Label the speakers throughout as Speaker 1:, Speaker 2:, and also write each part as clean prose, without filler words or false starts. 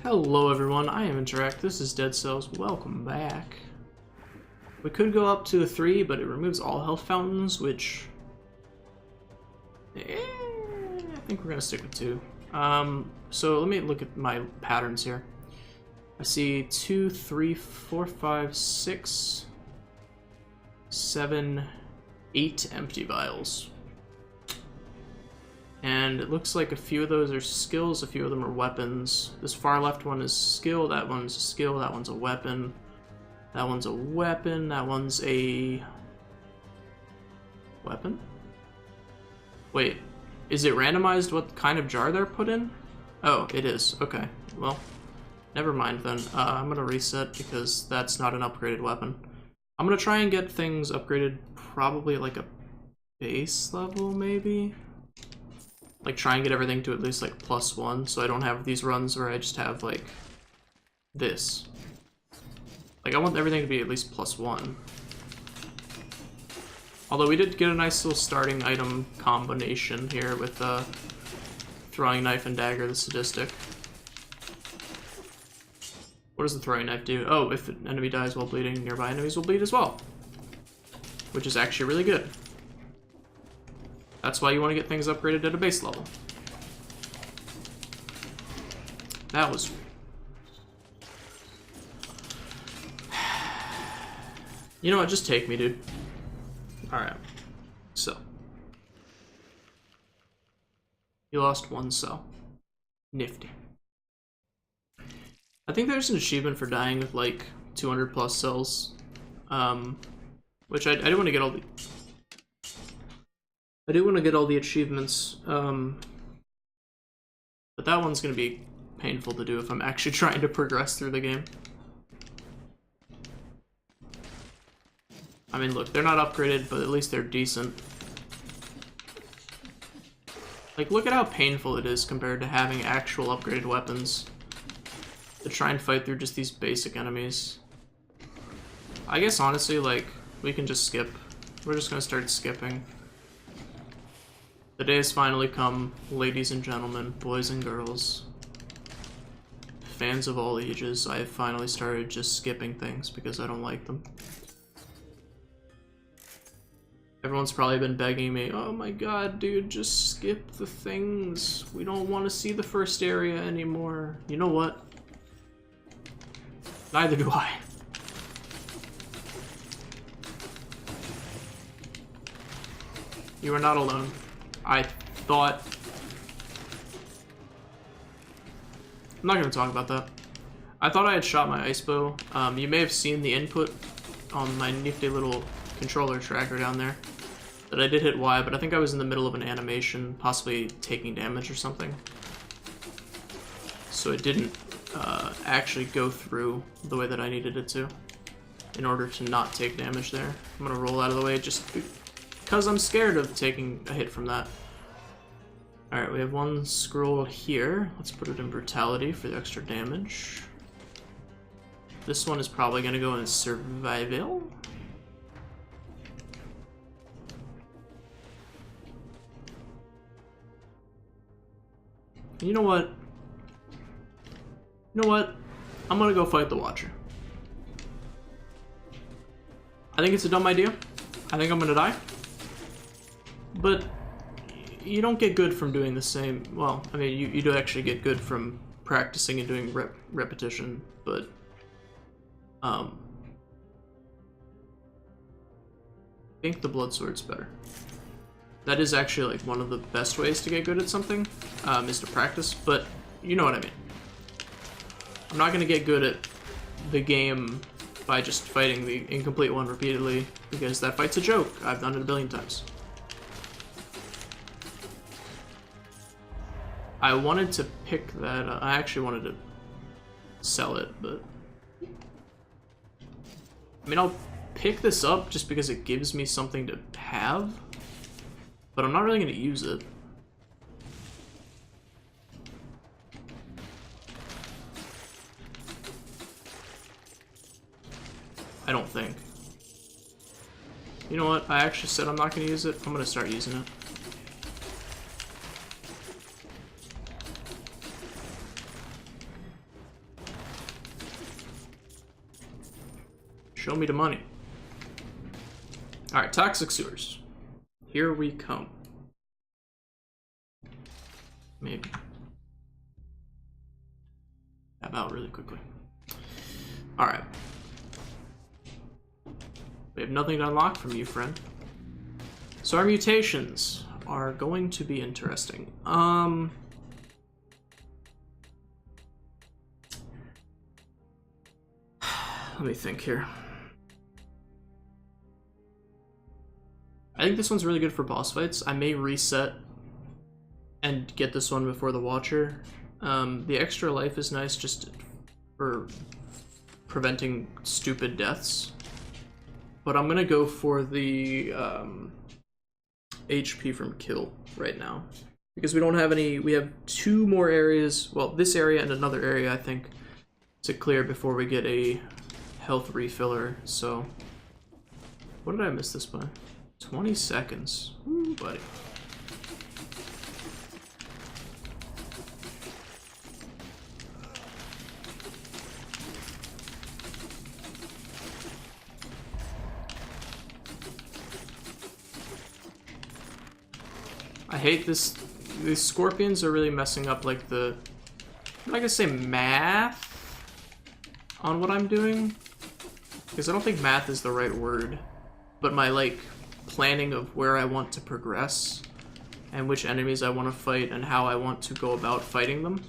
Speaker 1: Hello everyone, I am Interact, this is Dead Cells, welcome back. We could go up to a 3, but it removes all health fountains, which... I think we're gonna stick with 2. So let me look at my patterns here. I see 2, 3, 4, 5, 6, 7, 8 empty vials. And it looks like a few of those are skills, a few of them are weapons. This far left one is skill, that one's a skill, that one's a weapon. That one's a weapon, that one's a... weapon? Wait, is it randomized what kind of jar they're put in? Oh, it is. Okay, well, never mind then. I'm gonna reset because that's not an upgraded weapon. I'm gonna try and get things upgraded probably like a base level, maybe? Like, try and get everything to at least, like, +1, so I don't have these runs where I just have, like, this. Like, I want everything to be at least +1. Although we did get a nice little starting item combination here with, throwing knife and dagger, the sadistic. What does the throwing knife do? Oh, if an enemy dies while bleeding, nearby enemies will bleed as well. Which is actually really good. That's why you want to get things upgraded at a base level. That was... You know what, just take me, dude. Alright. So. You lost 1 cell. Nifty. I think there's an achievement for dying with, like, 200 plus cells. Which I do want to get all the... I do want to get all the achievements, but that one's going to be painful to do if I'm actually trying to progress through the game. I mean, look, they're not upgraded, but at least they're decent. Like, look at how painful it is compared to having actual upgraded weapons to try and fight through just these basic enemies. I guess, honestly, like, we can just skip. We're just going to start skipping. The day has finally come, ladies and gentlemen, boys and girls, fans of all ages. I have finally started just skipping things because I don't like them. Everyone's probably been begging me, oh my god, dude, just skip the things. We don't want to see the first area anymore. You know what? Neither do I. You are not alone. I thought... I'm not going to talk about that. I thought I had shot my ice bow. You may have seen the input on my nifty little controller tracker down there. That I did hit Y, but I think I was in the middle of an animation, possibly taking damage or something. So it didn't actually go through the way that I needed it to, in order to not take damage there. I'm going to roll out of the way just because I'm scared of taking a hit from that. Alright, we have 1 scroll here. Let's put it in brutality for the extra damage. This one is probably going to go in survival. You know what? You know what? I'm going to go fight the Watcher. I think it's a dumb idea. I think I'm going to die. But you don't get good from doing the same. Well, I mean, you do actually get good from practicing and doing repetition, but I think the blood sword's better. That is actually like one of the best ways to get good at something, is to practice, but you know what I mean. I'm not gonna get good at the game by just fighting the incomplete one repeatedly, because that fight's a joke. I've done it a billion times. I wanted to pick that up. I actually wanted to sell it, but... I mean, I'll pick this up just because it gives me something to have, but I'm not really going to use it. I don't think. You know what? I actually said I'm not going to use it. I'm going to start using it. Show me the money. Alright, toxic sewers. Here we come. Maybe. Tab out really quickly. Alright. We have nothing to unlock from you, friend. So our mutations are going to be interesting. Let me think here. I think this one's really good for boss fights. I may reset and get this one before the Watcher. The extra life is nice just for preventing stupid deaths. But I'm gonna go for the HP from kill right now. Because we don't have any, we have 2 more areas, well, this area and another area, I think, to clear before we get a health refiller, so. What did I miss this by? 20 seconds. Ooh, buddy. I hate this. These scorpions are really messing up like the, I'm not gonna say math on what I'm doing, because I don't think math is the right word, but my like planning of where I want to progress and which enemies I want to fight and how I want to go about fighting them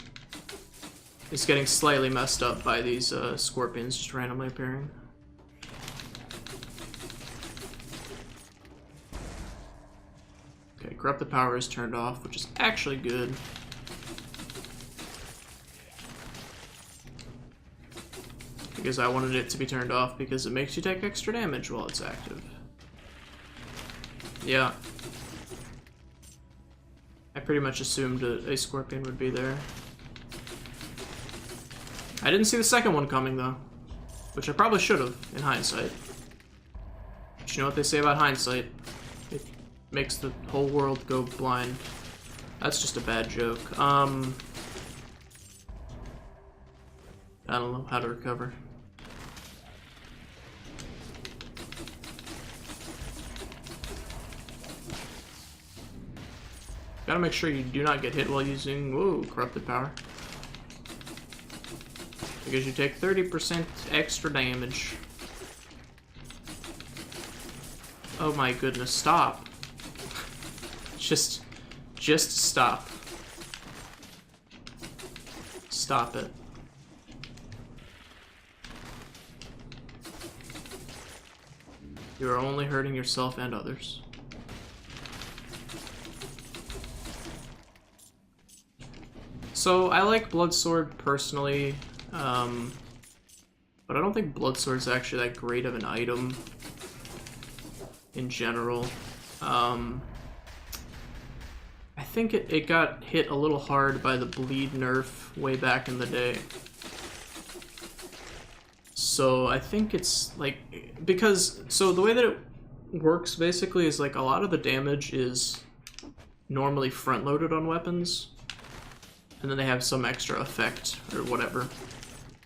Speaker 1: is getting slightly messed up by these scorpions just randomly appearing. Okay, corrupted power is turned off, which is actually good. Because I wanted it to be turned off because it makes you take extra damage while it's active. Yeah. I pretty much assumed a scorpion would be there. I didn't see the second one coming though, which I probably should have in hindsight. But you know what they say about hindsight? It makes the whole world go blind. That's just a bad joke. I don't know how to recover. Gotta make sure you do not get hit while using, whoa, corrupted power. Because you take 30% extra damage. Oh my goodness, stop. Just stop. Stop it. You are only hurting yourself and others. So I like Bloodsword personally, but I don't think Bloodsword's actually that great of an item in general. I think it got hit a little hard by the bleed nerf way back in the day. So I think it's like, because, so the way that it works basically is like a lot of the damage is normally front loaded on weapons, and then they have some extra effect or whatever.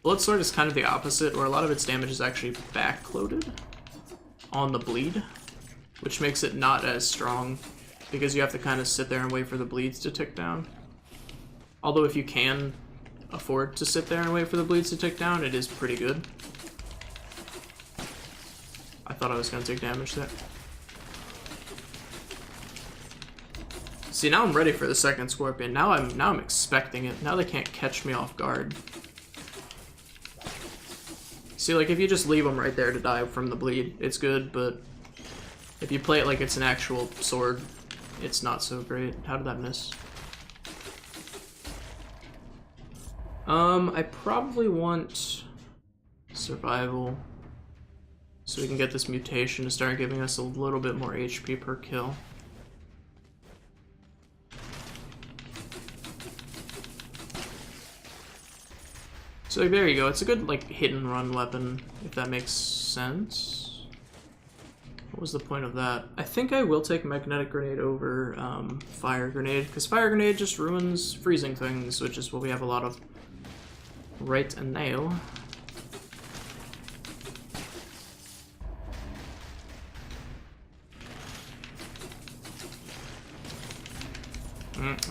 Speaker 1: Bloodsword is kind of the opposite, where a lot of its damage is actually backloaded on the bleed, which makes it not as strong, because you have to kind of sit there and wait for the bleeds to tick down. Although if you can afford to sit there and wait for the bleeds to tick down, it is pretty good. I thought I was going to take damage there. See, now I'm ready for the second scorpion. Now I'm expecting it. Now they can't catch me off guard. See, like, if you just leave them right there to die from the bleed, it's good, but if you play it like it's an actual sword, it's not so great. How did that miss? I probably want survival so we can get this mutation to start giving us a little bit more HP per kill. So like, there you go. It's a good like hit and run weapon, if that makes sense. What was the point of that? I think I will take magnetic grenade over fire grenade, because fire grenade just ruins freezing things, which is what we have a lot of right now.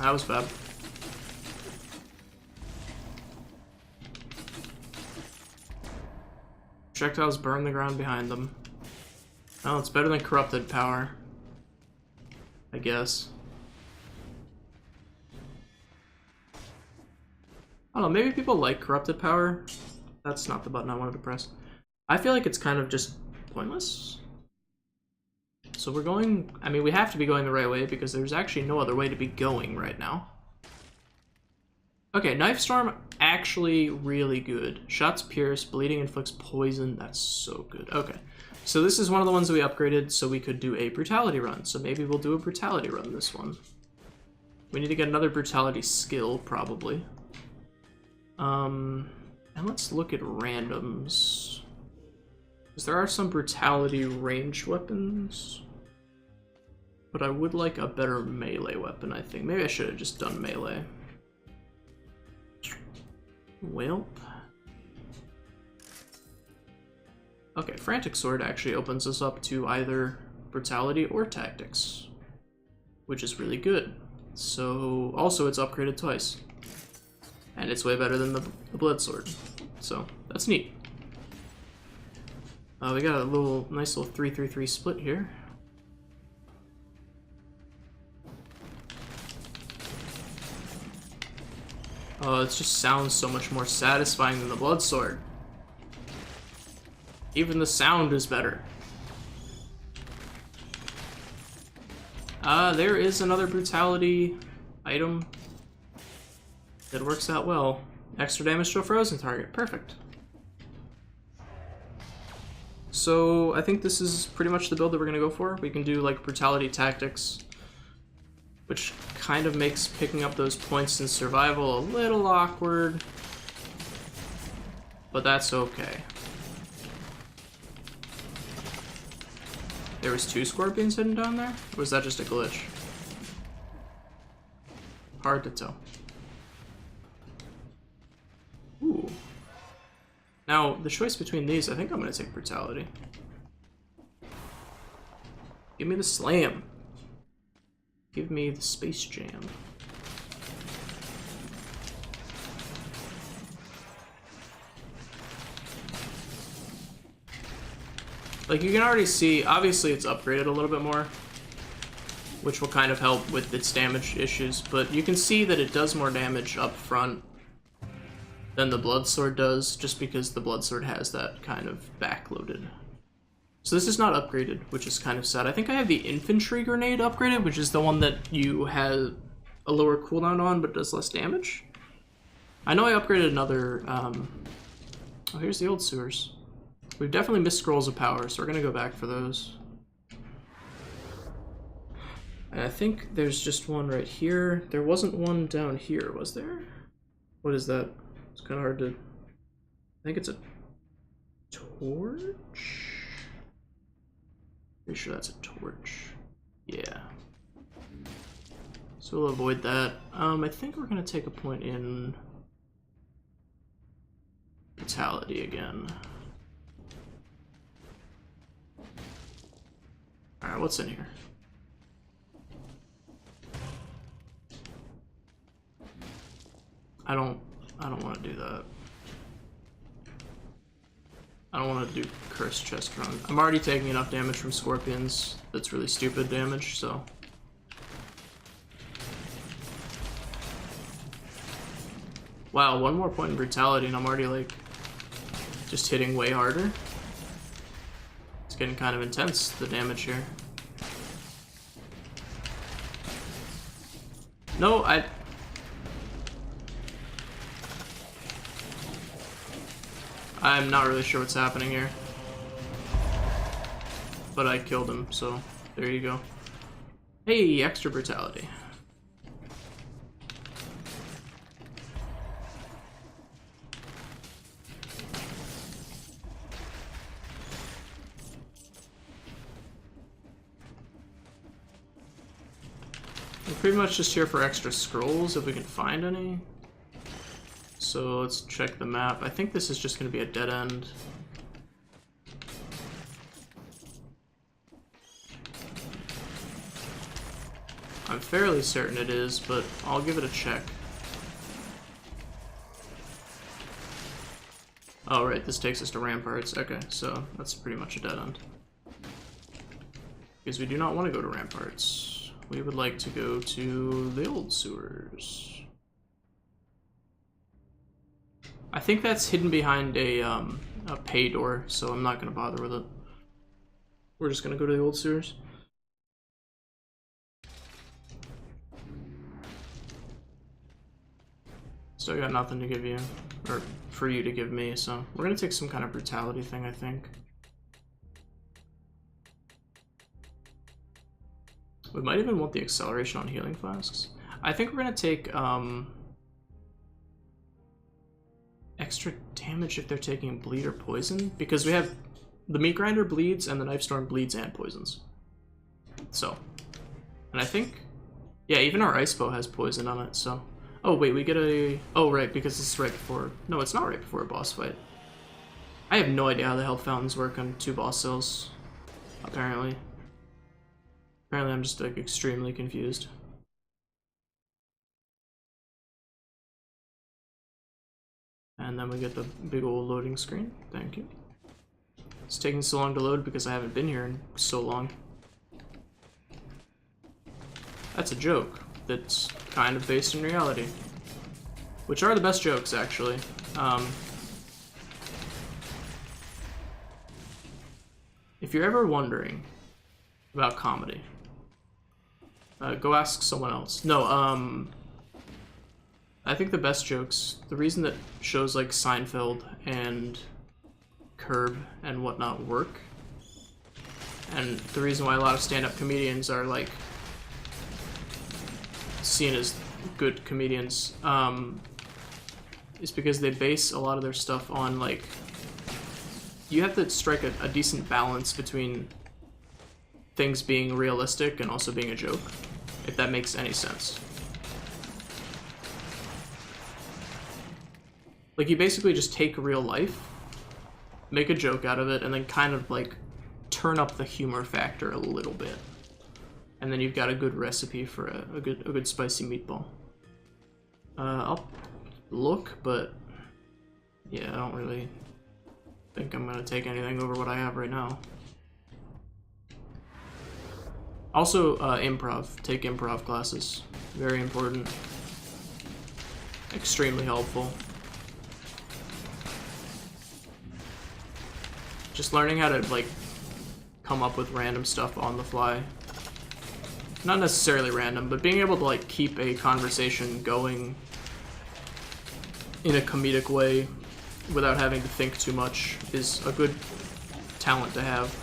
Speaker 1: That was bad. Projectiles burn the ground behind them. Oh, it's better than corrupted power, I guess. I don't know, maybe people like corrupted power. That's not the button I wanted to press. I feel like it's kind of just pointless. So we're going, I mean, we have to be going the right way because there's actually no other way to be going right now. Okay, Knife Storm, actually really good. Shots pierce, bleeding inflicts poison. That's so good. Okay, so this is one of the ones that we upgraded so we could do a brutality run. So maybe we'll do a brutality run this one. We need to get another brutality skill, probably. And let's look at randoms. Because there are some brutality ranged weapons. But I would like a better melee weapon, I think. Maybe I should have just done melee. Welp. Okay, Frantic Sword actually opens us up to either brutality or tactics, which is really good. So, also it's upgraded twice. And it's way better than the Blood Sword. So, that's neat. We got a nice little 3-3-3 split here. Oh, it just sounds so much more satisfying than the Blood Sword. Even the sound is better. There is another brutality item that works out well. Extra damage to a frozen target. Perfect. So I think this is pretty much the build that we're gonna go for. We can do like brutality tactics, which kind of makes picking up those points in survival a little awkward, but that's okay. There was 2 scorpions hidden down there? Or was that just a glitch? Hard to tell. Ooh. Now, the choice between these, I think I'm gonna take brutality. Give me the slam. Give me the space jam. Like, you can already see, obviously it's upgraded a little bit more, which will kind of help with its damage issues, but you can see that it does more damage up front than the Blood Sword does, just because the Blood Sword has that kind of backloaded. So this is not upgraded, which is kind of sad. I think I have the Infantry Grenade upgraded, which is the one that you have a lower cooldown on, but does less damage. I know I upgraded another, oh, here's the old sewers. We've definitely missed Scrolls of Power, so we're gonna go back for those. And I think there's just one right here. There wasn't one down here, was there? What is that? It's kind of hard to... I think it's a torch? Pretty sure that's a torch. Yeah. So we'll avoid that. I think we're gonna take a point in brutality again. Alright, what's in here? I don't want to do that. I don't want to do Cursed Chest Run. I'm already taking enough damage from scorpions. That's really stupid damage, so... Wow, one more point in brutality and I'm already, like, just hitting way harder. It's getting kind of intense, the damage here. No, I'm not really sure what's happening here. But I killed him, so there you go. Hey, extra brutality. We're pretty much just here for extra scrolls if we can find any. So let's check the map. I think this is just going to be a dead end. I'm fairly certain it is, but I'll give it a check. Oh, right, this takes us to ramparts. Okay, so that's pretty much a dead end. Because we do not want to go to ramparts. We would like to go to the old sewers. I think that's hidden behind a pay door, so I'm not going to bother with it. We're just going to go to the old sewers. Still got nothing to give you, or for you to give me, so we're going to take some kind of brutality thing, I think. We might even want the acceleration on healing flasks. I think we're going to take extra damage if they're taking bleed or poison, because we have the meat grinder bleeds and the knife storm bleeds and poisons. So, and I think, yeah, even our ice bow has poison on it, so. Oh wait, we get a, oh right, because this is right before, no, it's not right before a boss fight. I have no idea how the health fountains work on 2 boss cells, apparently. Apparently I'm just like extremely confused. And then we get the big old loading screen, thank you. It's taking so long to load because I haven't been here in so long. That's a joke that's kind of based in reality. Which are the best jokes, actually. If you're ever wondering about comedy, go ask someone else. No, I think the best jokes, the reason that shows like Seinfeld and Curb and whatnot work, and the reason why a lot of stand-up comedians are like seen as good comedians, is because they base a lot of their stuff on like, you have to strike a decent balance between things being realistic and also being a joke, if that makes any sense. Like, you basically just take real life, make a joke out of it, and then kind of like turn up the humor factor a little bit. And then you've got a good recipe for a good spicy meatball. I'll look, but yeah, I don't really think I'm gonna take anything over what I have right now. Also, improv. Take improv classes. Very important. Extremely helpful. Just learning how to, like, come up with random stuff on the fly. Not necessarily random, but being able to, like, keep a conversation going in a comedic way without having to think too much is a good talent to have.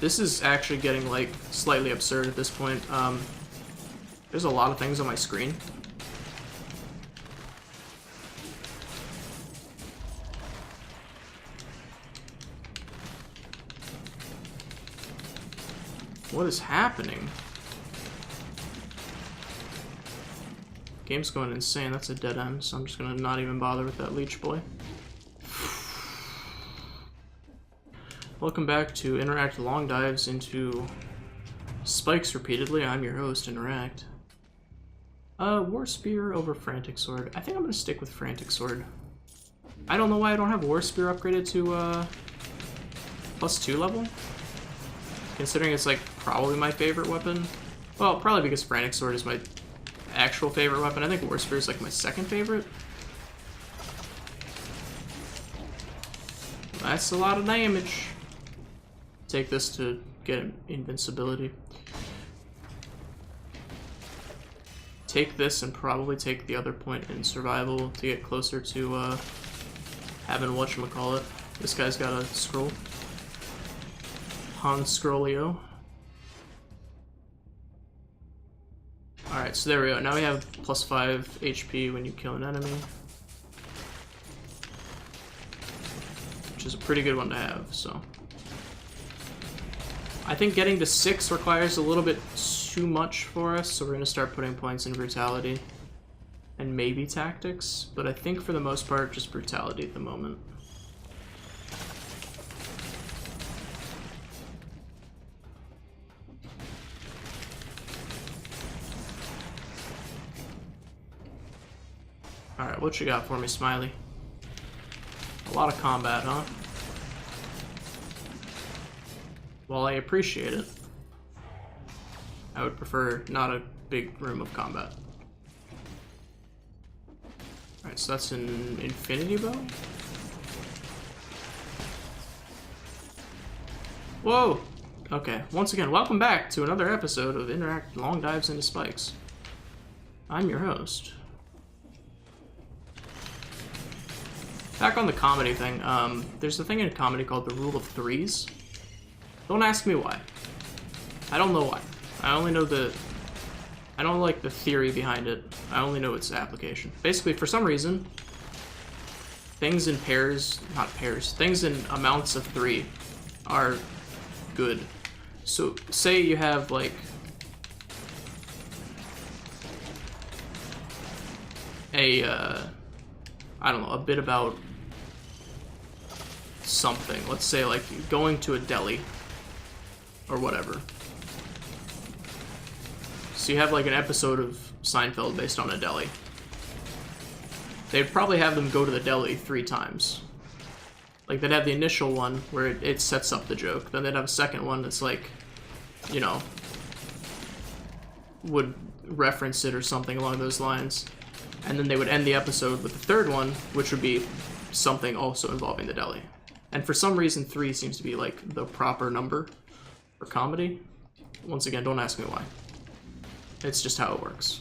Speaker 1: This is actually getting, like, slightly absurd at this point. There's a lot of things on my screen. What is happening? Game's going insane. That's a dead end, so I'm just gonna not even bother with that leech boy. Welcome back to Interact Long Dives into Spikes Repeatedly. I'm your host, Interact. War Spear over Frantic Sword. I think I'm gonna stick with Frantic Sword. I don't know why I don't have War Spear upgraded to +2 level. Considering it's like probably my favorite weapon. Well, probably because Frantic Sword is my actual favorite weapon. I think War Spear is like my second favorite. That's a lot of damage. Take this to get invincibility. Take this and probably take the other point in survival to get closer to having whatchamacallit. This guy's got a scroll. Han Scrollio. Alright, so there we go. Now we have +5 HP when you kill an enemy. Which is a pretty good one to have, so. I think getting to 6 requires a little bit too much for us, so we're going to start putting points in brutality. And maybe tactics, but I think for the most part, just brutality at the moment. Alright, what you got for me, Smiley? A lot of combat, huh? Well, I appreciate it. I would prefer not a big room of combat. Alright, so that's an infinity bow? Whoa! Okay, once again, welcome back to another episode of Interact Long Dives into Spikes. I'm your host. Back on the comedy thing, there's a thing in comedy called the rule of threes. Don't ask me why. I don't know why. I only know I don't like the theory behind it. I only know its application. Basically, for some reason, things in pairs, not pairs, things in amounts of 3 are good. So, say you have, like, I don't know, a bit about something. Let's say, like, going to a deli, or whatever. So you have, like, an episode of Seinfeld based on a deli. They'd probably have them go to the deli 3 times. Like, they'd have the initial one where it sets up the joke. Then they'd have a second one that's, like, you know, would reference it or something along those lines. And then they would end the episode with the third one, which would be something also involving the deli. And for some reason, 3 seems to be, like, the proper number for comedy. Once again, don't ask me why. It's just how it works.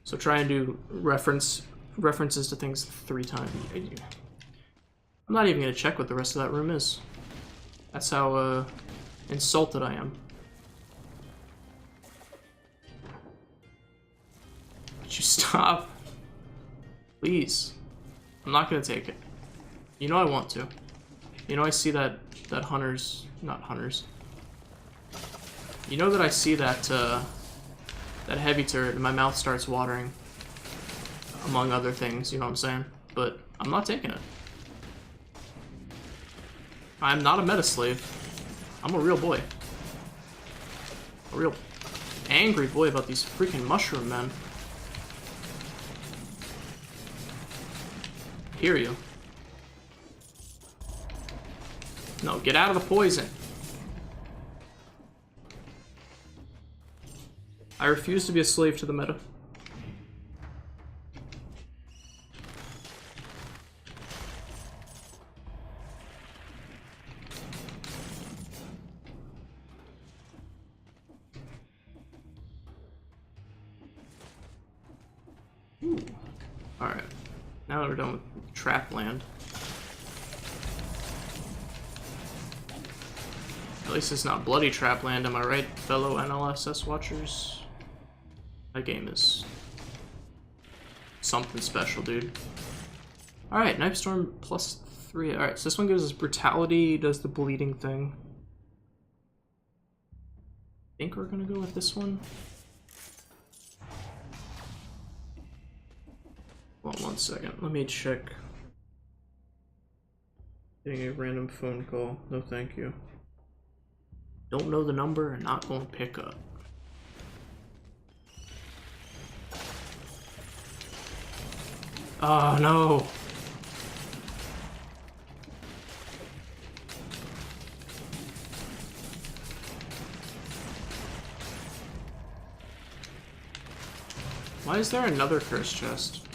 Speaker 1: So try and do references to things 3 times. I'm not even gonna check what the rest of that room is. That's how insulted I am. Would you stop? Please. I'm not gonna take it. You know I want to. You know I see that hunters, not hunters. You know that I see that that heavy turret and my mouth starts watering, among other things, you know what I'm saying? But I'm not taking it. I'm not a meta slave. I'm a real boy. A real angry boy about these freaking mushroom men. Hear you. No, get out of the poison. I refuse to be a slave to the meta. Alright. Now that we're done with trap land. At least it's not bloody trap land, am I right, fellow NLSS watchers? That game is something special, dude. Alright, Knife Storm +3. Alright, so this one gives us brutality, does the bleeding thing. I think we're gonna go with this one. Well, 1 second, let me check. Getting a random phone call. No, thank you. Don't know the number and not going to pick up. Oh no. Why is there another cursed chest?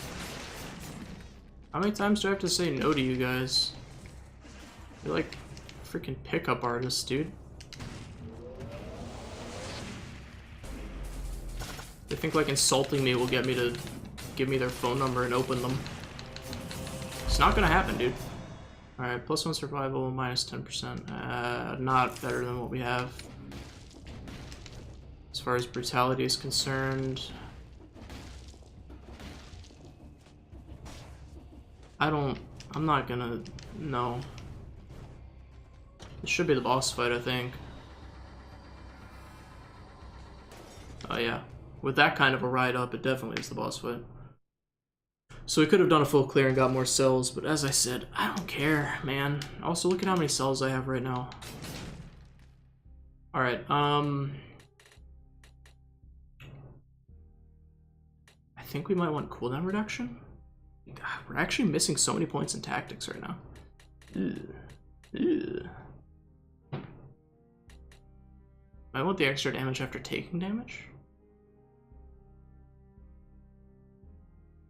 Speaker 1: How many times do I have to say no to you guys? You're like freaking pickup artists, dude. They think like insulting me will get me to give me their phone number and open them. It's not gonna happen, dude. Alright, +1 survival, -10%. Not better than what we have. As far as brutality is concerned, I'm not gonna, no. This should be the boss fight, I think. Oh yeah, with that kind of a ride up, it definitely is the boss fight. So we could have done a full clear and got more cells, but as I said, I don't care, man. Also, look at how many cells I have right now. Alright, I think we might want cooldown reduction. God, we're actually missing so many points in tactics right now. Ugh. Ugh. I want the extra damage after taking damage.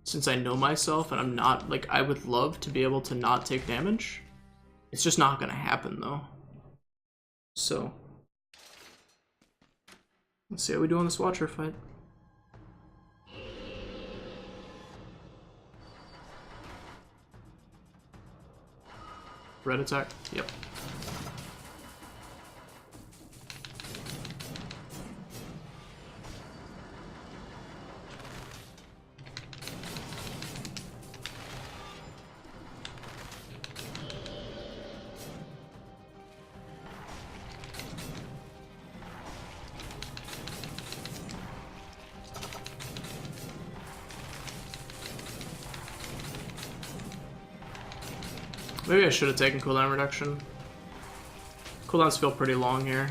Speaker 1: Since I know myself and I'm not, like, I would love to be able to not take damage. It's just not gonna happen though. So, let's see how we do on this Watcher fight. Red attack, yep. Maybe I should have taken cooldown reduction. Cooldowns feel pretty long here.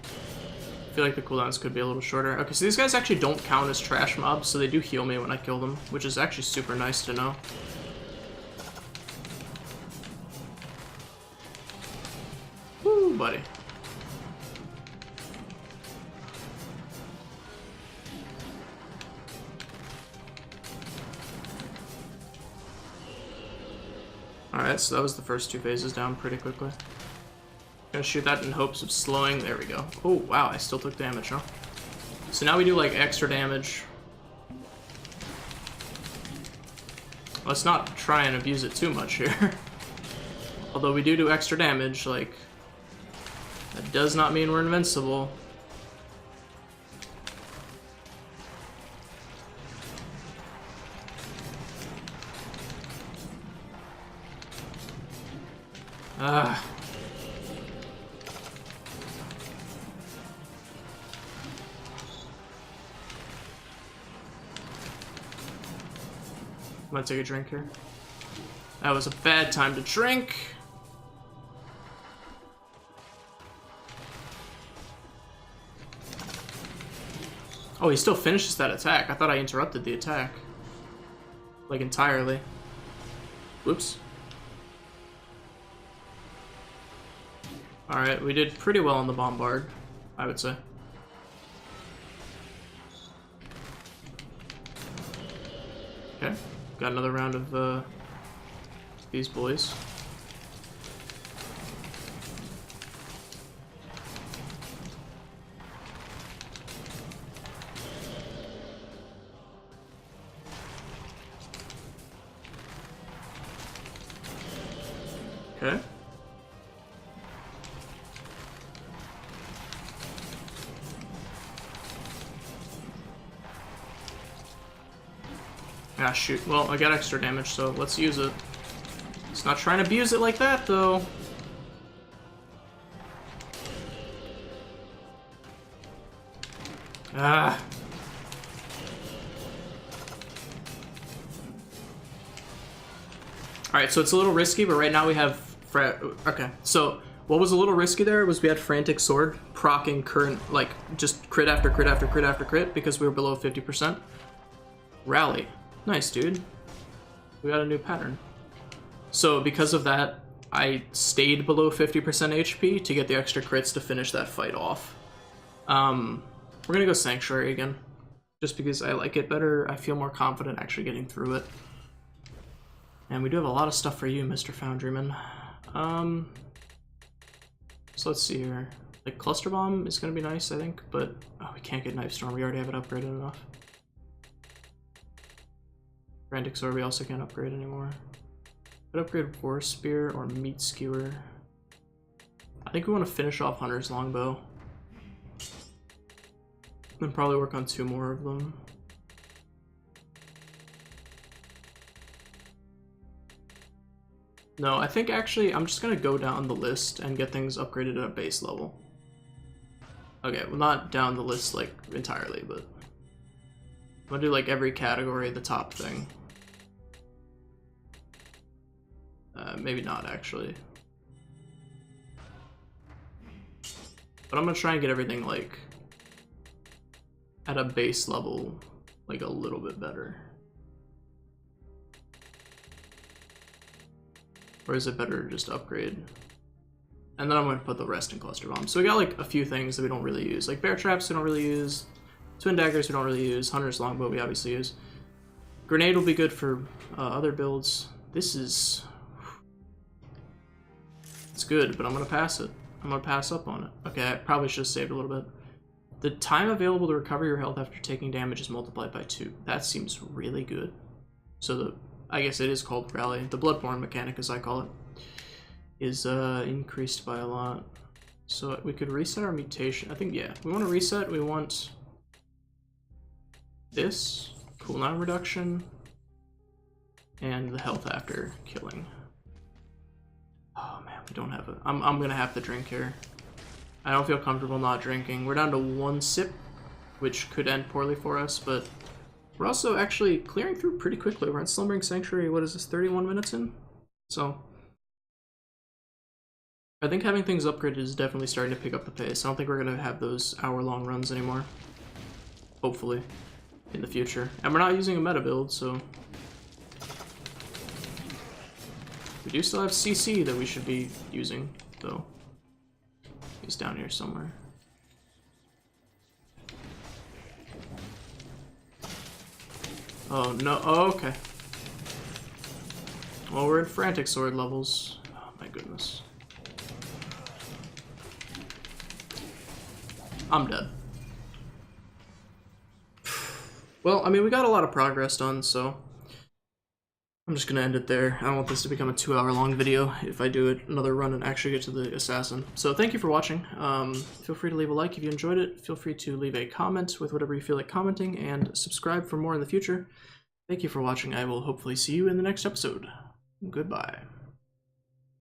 Speaker 1: I feel like the cooldowns could be a little shorter. Okay, so these guys actually don't count as trash mobs, so they do heal me when I kill them, which is actually super nice to know. Woo, buddy. Alright, so that was the first two phases down pretty quickly. Gonna shoot that in hopes of slowing. There we go. Oh, wow, I still took damage, huh? So now we do, like, extra damage. Let's not try and abuse it too much here. Although we do extra damage, like, that does not mean we're invincible. Ah. I'm gonna take a drink here. That was a bad time to drink. Oh, he still finishes that attack. I thought I interrupted the attack. Like, entirely. Whoops. Alright, we did pretty well on the bombard, I would say. Okay, got another round of these boys. Okay. Ah, shoot. Well, I got extra damage, so let's use it. It's not trying to abuse it like that, though. Ah. Alright, so it's a little risky, but right now we have... Okay, so what was a little risky there was we had Frantic Sword proccing current, like, just crit after crit after crit after crit because we were below 50%. Rally. Nice, dude. We got a new pattern. So because of that, I stayed below 50% HP to get the extra crits to finish that fight off. We're gonna go Sanctuary again. Just because I like it better, I feel more confident actually getting through it. And we do have a lot of stuff for you, Mr. Foundryman. So let's see here. Like, Cluster Bomb is gonna be nice, I think, but... Oh, we can't get Knife Storm, we already have it upgraded enough. Frantic Sword we also can't upgrade anymore. Could upgrade War Spear or Meat Skewer. I think we want to finish off Hunter's Longbow. Then probably work on 2 more of them. No, I think actually I'm just gonna go down the list and get things upgraded at a base level. Okay, well not down the list like entirely, but I'm gonna do like every category, the top thing. Maybe not actually. But I'm gonna try and get everything like at a base level, like a little bit better. Or is it better to just upgrade? And then I'm going to put the rest in cluster bombs. So we got like a few things that we don't really use. Like bear traps we don't really use. Twin daggers we don't really use. Hunter's longbow we obviously use. Grenade will be good for other builds. This is... It's good, but I'm going to pass it. I'm going to pass up on it. Okay, I probably should have saved a little bit. The time available to recover your health after taking damage is multiplied by 2. That seems really good. So I guess it is called Rally. The Bloodborne mechanic, as I call it, is increased by a lot. So we could reset our mutation. I think, yeah, we want to reset. We want this, cooldown reduction, and the health after killing. Oh man, we don't have it. I'm going to have to drink here. I don't feel comfortable not drinking. We're down to 1 sip, which could end poorly for us, but we're also actually clearing through pretty quickly. We're in Slumbering Sanctuary, what is this, 31 minutes in? So I think having things upgraded is definitely starting to pick up the pace. I don't think we're going to have those hour-long runs anymore. Hopefully, in the future. And we're not using a meta build, so... We do still have CC that we should be using, though. He's down here somewhere. Oh, no. Oh, okay. Well, we're at frantic sword levels. Oh, my goodness. I'm dead. Well, I mean, we got a lot of progress done, so I'm just gonna end it there. I don't want this to become a 2-hour-long video if I do another run and actually get to the assassin. So thank you for watching. Feel free to leave a like if you enjoyed it. Feel free to leave a comment with whatever you feel like commenting, and subscribe for more in the future. Thank you for watching. I will hopefully see you in the next episode. Goodbye.